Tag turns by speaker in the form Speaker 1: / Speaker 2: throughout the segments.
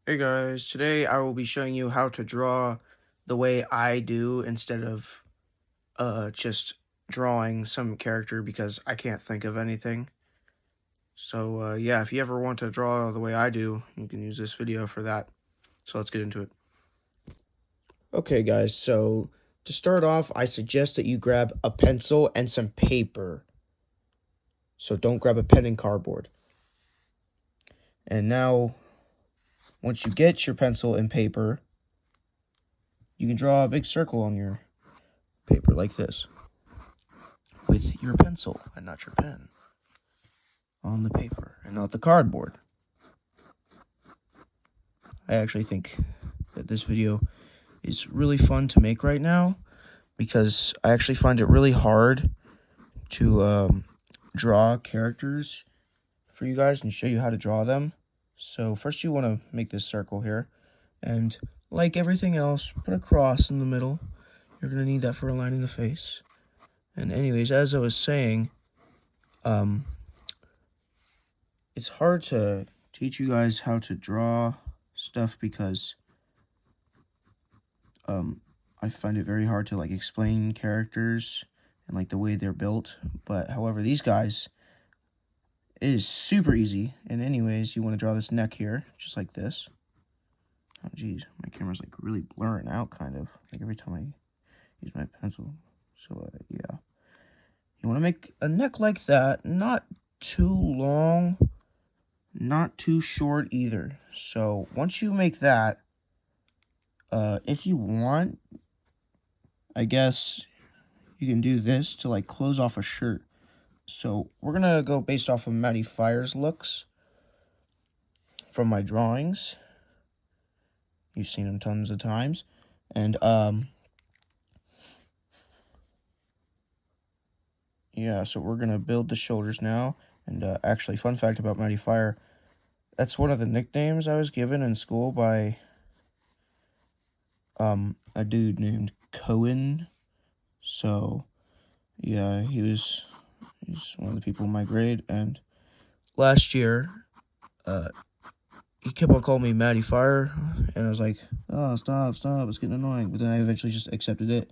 Speaker 1: Hey guys, today I will be showing you how to draw the way I do instead of just drawing some character because I can't think of anything. So yeah, if you ever want to draw the way I do, you can use this video for that. So let's get into it. Okay guys, so to start off, I suggest that you grab a pencil and some paper. So don't grab a pen and cardboard. And now, once you get your pencil and paper, you can draw a big circle on your paper like this with your pencil and not your pen on the paper and not the cardboard. I actually think that this video is really fun to make right now because I actually find it really hard to draw characters for you guys and show you how to draw them. So first you want to make this circle here, and like everything else, put a cross in the middle. You're going to need that for aligning the face. And anyways, as I was saying, it's hard to teach you guys how to draw stuff because I find it very hard to like explain characters and like the way they're built. But however, these guys, it is super easy. And anyways, you want to draw this neck here, just like this. Oh geez, my camera's like really blurring out kind of, like every time I use my pencil. So yeah, you want to make a neck like that, not too long, not too short either. So once you make that, if you want, I guess you can do this to like close off a shirt. So we're gonna go based off of Matty Fire's looks from my drawings. You've seen them tons of times. And yeah, so we're gonna build the shoulders now. And actually, fun fact about Matty Fire, that's one of the nicknames I was given in school by a dude named Cohen. So yeah, he's one of the people in my grade, and last year he kept on calling me Matty Fire, and I was like, oh, stop, it's getting annoying. But then I eventually just accepted it,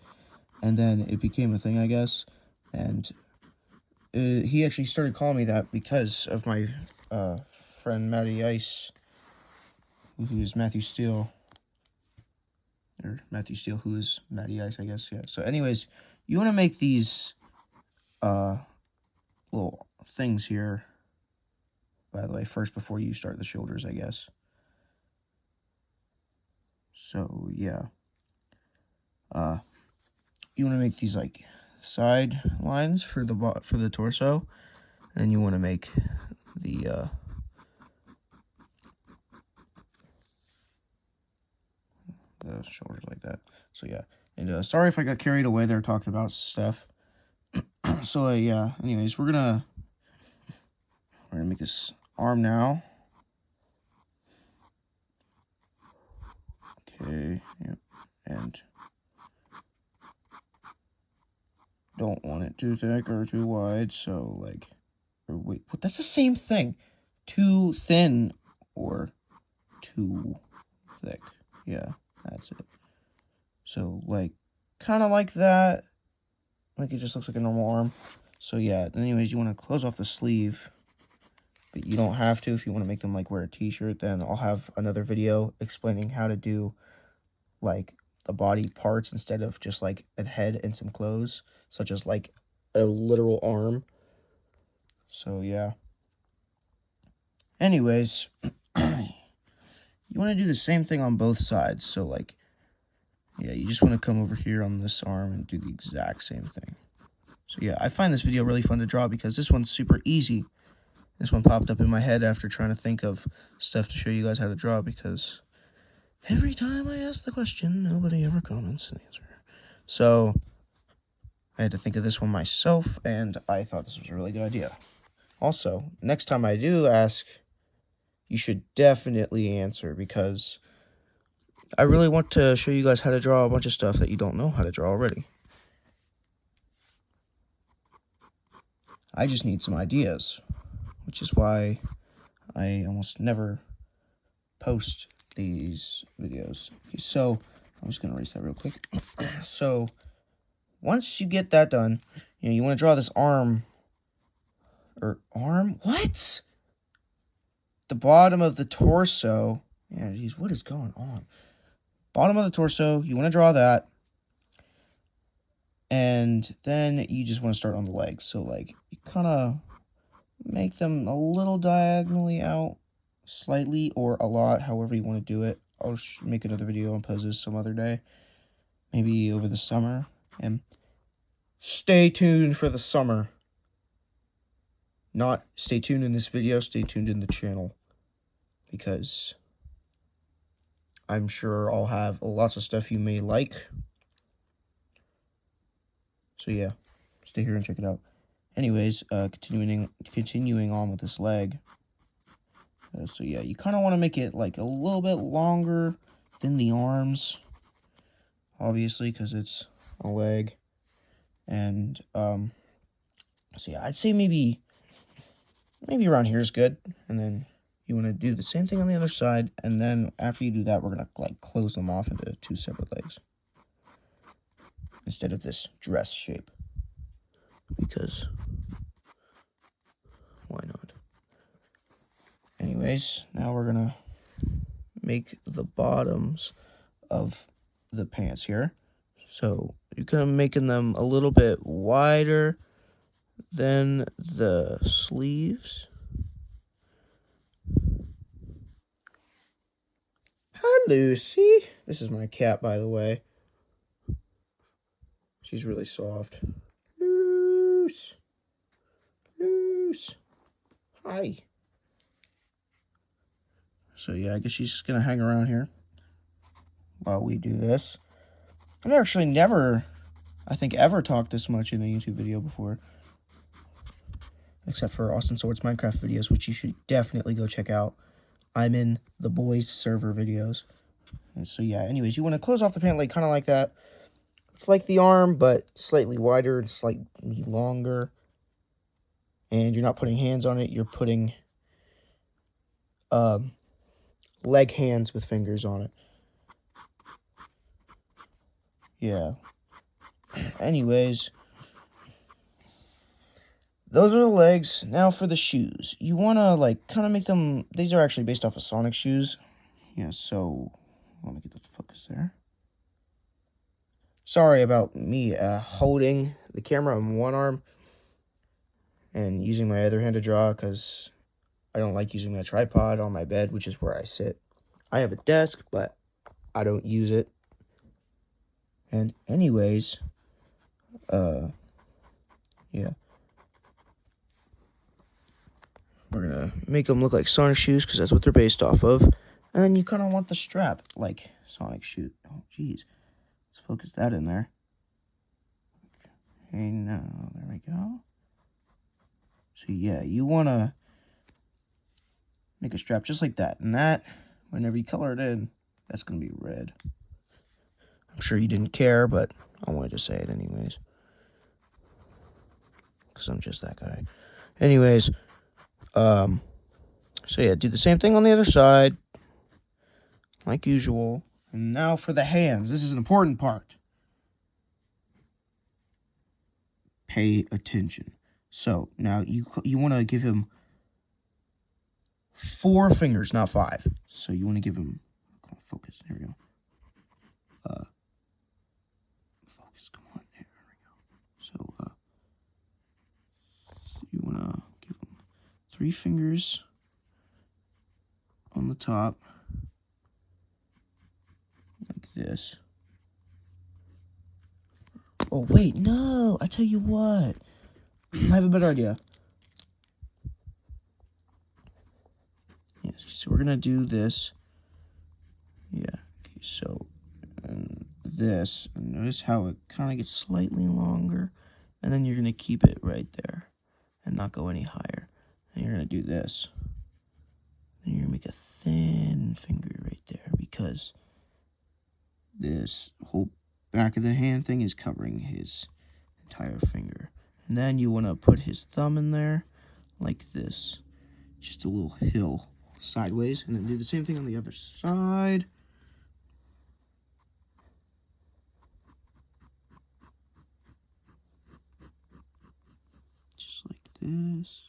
Speaker 1: and then it became a thing, I guess. And he actually started calling me that because of my friend Matty Ice, who is Matthew Steele. Or Matthew Steele, who is Matty Ice, I guess, yeah. So anyways, you want to make these little things here, by the way, first before you start the shoulders, I guess. So yeah, you want to make these like side lines for the torso, and you want to make the shoulders like that. So yeah, and sorry if I got carried away there talking about stuff. So yeah, anyways, we're gonna make this arm now. Okay, yep, and don't want it too thick or too wide, so like, or wait, what, that's the same thing. Too thin or too thick. Yeah, that's it. So like, kind of like that. Like it just looks like a normal arm. So yeah, anyways, you want to close off the sleeve, but you don't have to. If you want to make them like wear a t-shirt, then I'll have another video explaining how to do like the body parts instead of just like a head and some clothes, such as like a literal arm. So yeah. Anyways, you want to do the same thing on both sides. So like, yeah, you just want to come over here on this arm and do the exact same thing. So yeah, I find this video really fun to draw because this one's super easy. This one popped up in my head after trying to think of stuff to show you guys how to draw, because every time I ask the question, nobody ever comments an answer. So I had to think of this one myself, and I thought this was a really good idea. Also, next time I do ask, you should definitely answer, because I really want to show you guys how to draw a bunch of stuff that you don't know how to draw already. I just need some ideas, which is why I almost never post these videos. Okay, so I'm just gonna erase that real quick. So once you get that done, you want to draw this arm. What? The bottom of the torso. Yeah, geez, what is going on? Bottom of the torso, you want to draw that. And then you just want to start on the legs. So, like, you kind of make them a little diagonally out, slightly or a lot, however you want to do it. I'll make another video on poses some other day. Maybe over the summer. And stay tuned for the summer. Not stay tuned in this video, stay tuned in the channel. Because I'm sure I'll have lots of stuff you may like. So yeah, stay here and check it out. Anyways, continuing on with this leg. So yeah, you kind of want to make it like a little bit longer than the arms. Obviously, because it's a leg. And, so yeah, I'd say maybe around here is good. And then you want to do the same thing on the other side. And then after you do that, we're going to like close them off into 2 separate legs. Instead of this dress shape. Because why not? Anyways, now we're going to make the bottoms of the pants here. So you're kind of making them a little bit wider than the sleeves. Hi, Lucy. This is my cat, by the way. She's really soft. Loose. Hi. So yeah, I guess she's just going to hang around here while we do this. I've actually never, I think, ever talked this much in a YouTube video before. Except for Austin Swords Minecraft videos, which you should definitely go check out. I'm in the boys server videos. And so yeah, anyways, you want to close off the pant leg kind of like that. It's like the arm, but slightly wider and slightly longer. And you're not putting hands on it. You're putting leg hands with fingers on it. Yeah. Anyways, those are the legs. Now for the shoes. You want to, like, kind of make them... These are actually based off of Sonic shoes. Yeah, so... Let me get the focus there. Sorry about me holding the camera on one arm and using my other hand to draw because I don't like using my tripod on my bed, which is where I sit. I have a desk, but I don't use it. And anyways, yeah. We're going to make them look like Sonic shoes because that's what they're based off of. And then you kind of want the strap like Sonic shoe. Oh, jeez. Let's focus that in there. Okay, now, there we go. So, yeah, you want to make a strap just like that. And that, whenever you color it in, that's going to be red. I'm sure you didn't care, but I wanted to say it anyways. Because I'm just that guy. Anyways, so yeah, do the same thing on the other side. Like usual. And now for the hands. This is an important part. Pay attention. So, now you want to give him 4 fingers, not 5. So, you want to give him... Come on, focus. Here we go. Focus. Come on. There we go. So, you want to give him 3 fingers on the top. Like this. Oh, wait, no. I tell you what. I have a better idea. Yeah, so we're going to do this. Yeah, okay, so, and this. And notice how it kind of gets slightly longer. And then you're going to keep it right there and not go any higher. And you're going to do this. And you're going to make a thin finger right there because this whole back of the hand thing is covering his entire finger. And then you want to put his thumb in there like this. Just a little hill sideways, and then do the same thing on the other side. Just like this.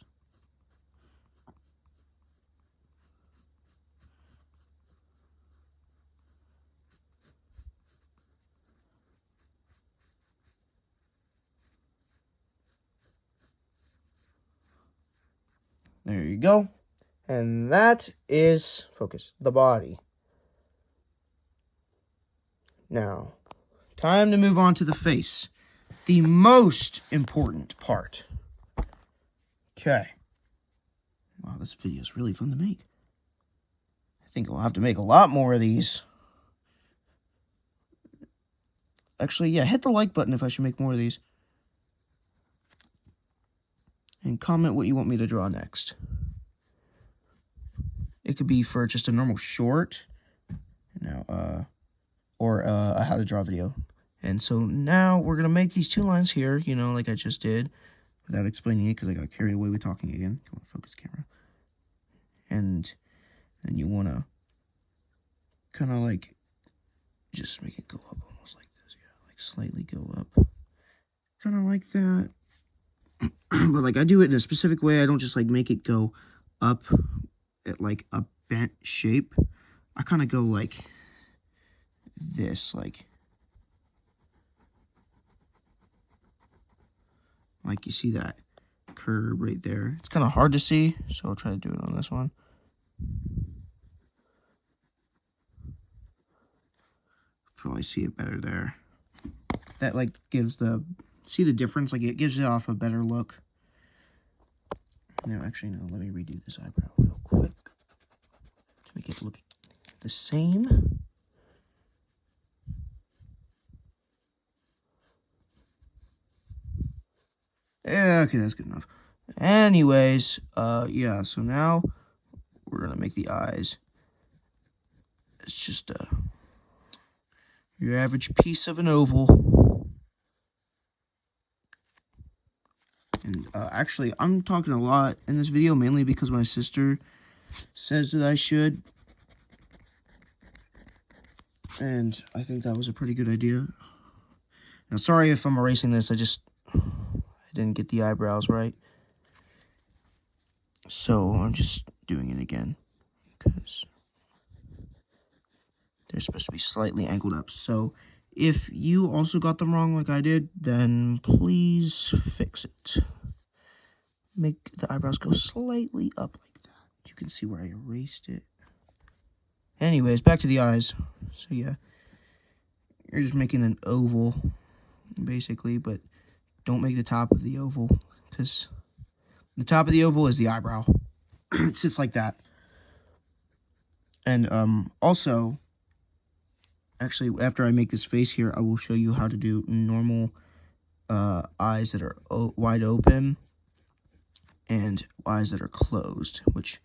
Speaker 1: There you go. And that is, focus, the body. Now, time to move on to the face. The most important part. Okay. Wow, this video is really fun to make. I think we'll have to make a lot more of these. Actually, yeah, hit the like button if I should make more of these. And comment what you want me to draw next. It could be for just a normal short, or a how to draw video. And so now we're gonna make these 2 lines here, you know, like I just did, without explaining it because I got carried away with talking again. Come on, focus camera. And then you wanna kind of like just make it go up almost like this, yeah, like slightly go up, kind of like that. But like I do it in a specific way. I don't just like make it go up at like a bent shape. I kind of go like this, like you see that curve right there. It's kind of hard to see, so I'll try to do it on this one. Probably see it better there. That like gives the, see the difference? Like it gives it off a better look. No, actually no, let me redo this eyebrow real quick to make it look the same. Yeah, okay, that's good enough. Anyways, yeah, so now we're gonna make the eyes. It's just your average piece of an oval. And actually, I'm talking a lot in this video, mainly because my sister says that I should. And I think that was a pretty good idea. Now, sorry if I'm erasing this, I didn't get the eyebrows right. So I'm just doing it again because they're supposed to be slightly angled up. So if you also got them wrong like I did, then please fix it. Make the eyebrows go slightly up like that. You can see where I erased it. Anyways, back to the eyes. So yeah, you're just making an oval, basically, but don't make the top of the oval, because the top of the oval is the eyebrow. It sits like that. And also, actually, after I make this face here, I will show you how to do normal eyes that are wide open and eyes that are closed, which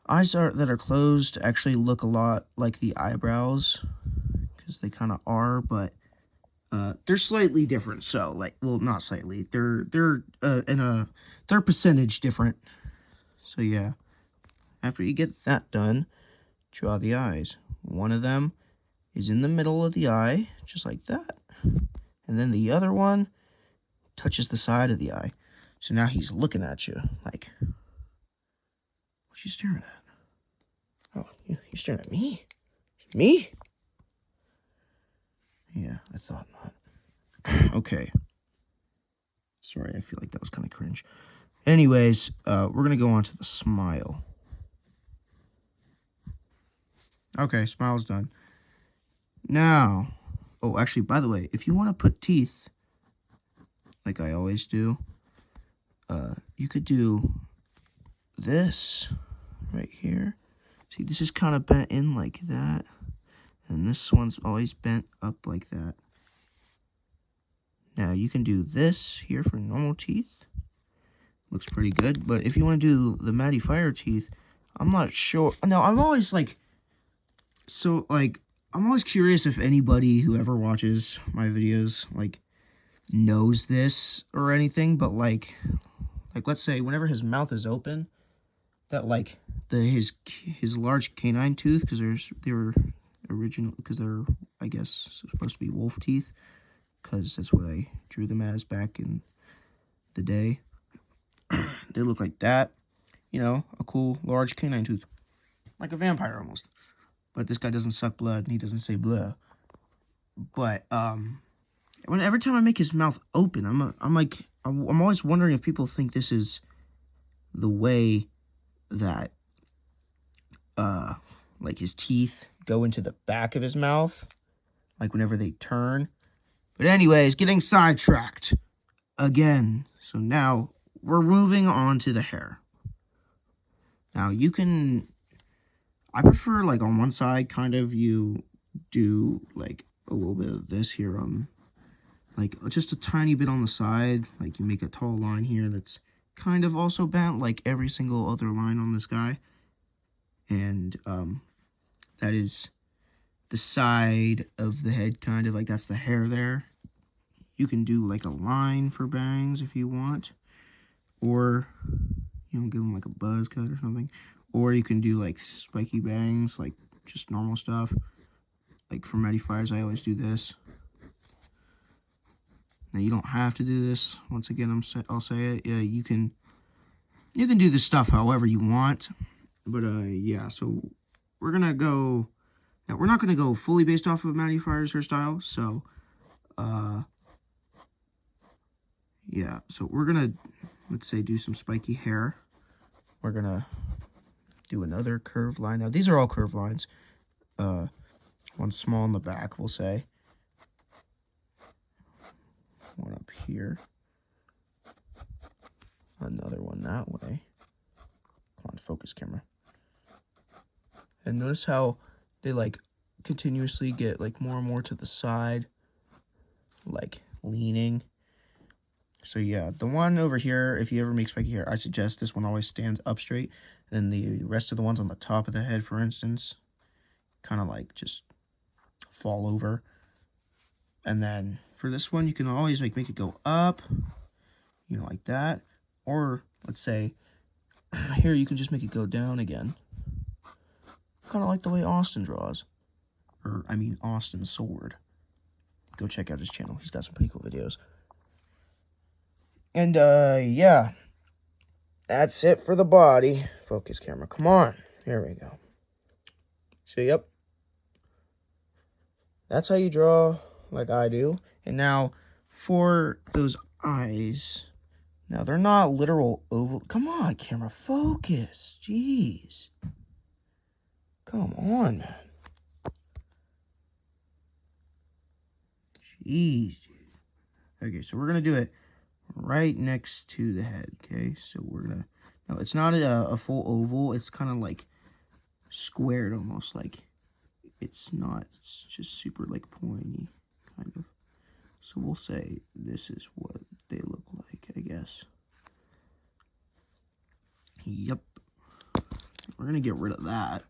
Speaker 1: eyes that are closed actually look a lot like the eyebrows, because they kind of are, but they're slightly different. So like, well, not slightly, they're percentage different. So yeah, after you get that done, draw the eyes. One of them is in the middle of the eye, just like that, and then the other one touches the side of the eye. So now he's looking at you like, what you staring at? Oh, you're staring at me? Me? Yeah, I thought not. Okay. Sorry, I feel like that was kind of cringe. Anyways, we're going to go on to the smile. Okay, smile's done. Now, oh, actually, by the way, if you want to put teeth, like I always do, you could do this right here. See, this is kind of bent in like that, and this one's always bent up like that. Now, you can do this here for normal teeth. Looks pretty good, but if you want to do the Matty Fire teeth, I'm not sure. No, I'm always like, so like, I'm always curious if anybody who ever watches my videos, like, knows this or anything, but like let's say whenever his mouth is open, that like his large canine tooth, because they were original, because they're, I guess, supposed to be wolf teeth, because that's what I drew them as back in the day. They look like that, you know, a cool large canine tooth, like a vampire almost. But this guy doesn't suck blood, and he doesn't say blah. But every time I make his mouth open, I'm always wondering if people think this is the way that like his teeth go into the back of his mouth, like whenever they turn. But anyways, getting sidetracked again. So now we're moving on to the hair. Now I prefer like on one side, kind of, you do like a little bit of this here on, like just a tiny bit on the side. Like you make a tall line here that's kind of also bent like every single other line on this guy. And that is the side of the head, kind of like that's the hair there. You can do like a line for bangs if you want, or you know, give them like a buzz cut or something, or you can do like spiky bangs, like just normal stuff. Like for Matty Fires, I always do this. Now you don't have to do this. Once again, I'll say it. Yeah, you can do this stuff however you want. But yeah, so we're gonna go. Now we're not gonna go fully based off of Matty Fires hairstyle. So yeah, so we're gonna, let's say, do some spiky hair. We're gonna do another curved line. Now these are all curved lines. One small in the back, we'll say. One up here. Another one that way. Come on, focus, camera. And notice how they like continuously get like more and more to the side, like leaning. So yeah, the one over here, if you ever make spiky hair, I suggest this one always stands up straight. And then the rest of the ones on the top of the head, for instance, kind of like just fall over. And then for this one, you can always make it go up, you know, like that. Or let's say here, you can just make it go down again. Kind of like the way Austin draws. Or, I mean, Austin Sword. Go check out his channel. He's got some pretty cool videos. And, yeah. That's it for the body. Focus, camera. Come on. Here we go. So, yep. That's how you draw like I do. And now, for those eyes. Now, they're not literal oval. Come on, camera. Focus. Jeez. Come on, man. Jeez, dude. Okay, so we're going to do it right next to the head, okay? So we're going to... Now, it's not a full oval. It's kind of like squared almost. Like, it's not... It's just super, like, pointy, kind of. So we'll say this is what they look like, I guess. Yep. We're going to get rid of that,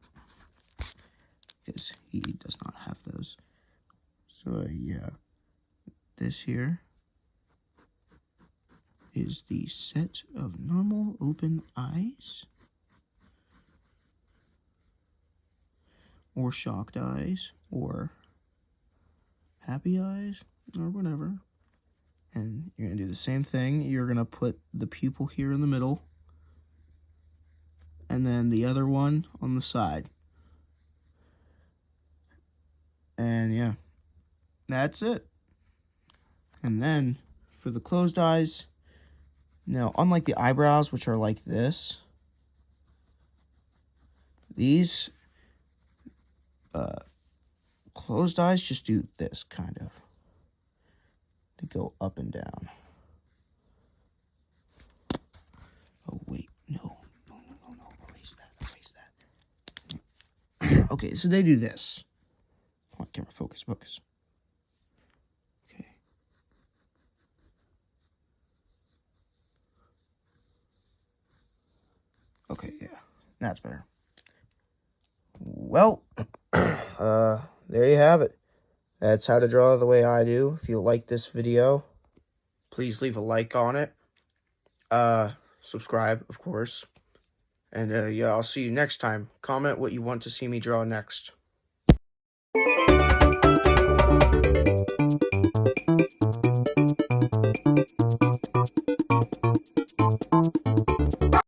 Speaker 1: because he does not have those. So, yeah. This here is the set of normal open eyes. Or shocked eyes. Or happy eyes. Or whatever. And you're going to do the same thing. You're going to put the pupil here in the middle. And then the other one on the side. And yeah, that's it. And then for the closed eyes, now unlike the eyebrows, which are like this, these closed eyes just do this kind of. They go up and down. Oh wait, no, erase that. Okay, so they do this. Come on, camera, focus. Okay. Okay, yeah, that's better. Well, there you have it. That's how to draw the way I do. If you like this video, please leave a like on it. Subscribe, of course. And yeah, I'll see you next time. Comment what you want to see me draw next.